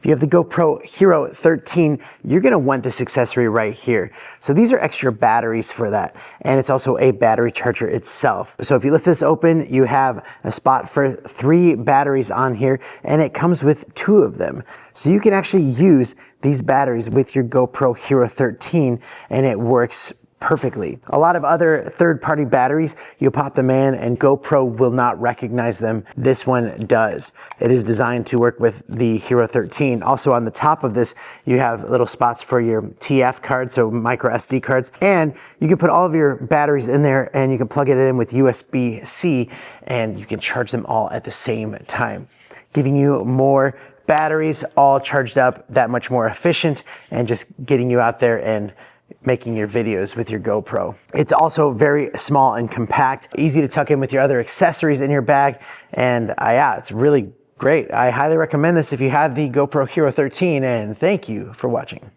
If you have the GoPro Hero 13, you're gonna want this accessory right here. So these are extra batteries for that, and it's also a battery charger itself. So if you lift this open, you have a spot for 3 batteries on here, and it comes with 2 of them. So you can actually use these batteries with your GoPro Hero 13, and it works perfectly. A lot of other third-party batteries, you pop them in and GoPro will not recognize them. This one does. It is designed to work with the Hero 13. Also on the top of this, you have little spots for your TF cards, so micro SD cards, and you can put all of your batteries in there and you can plug it in with USB-C and you can charge them all at the same time, giving you more batteries all charged up, that much more efficient, and just getting you out there and making your videos with your GoPro. It's also very small and compact, easy to tuck in with your other accessories in your bag, and yeah, it's really great. I highly recommend this if you have the GoPro Hero 13, and thank you for watching.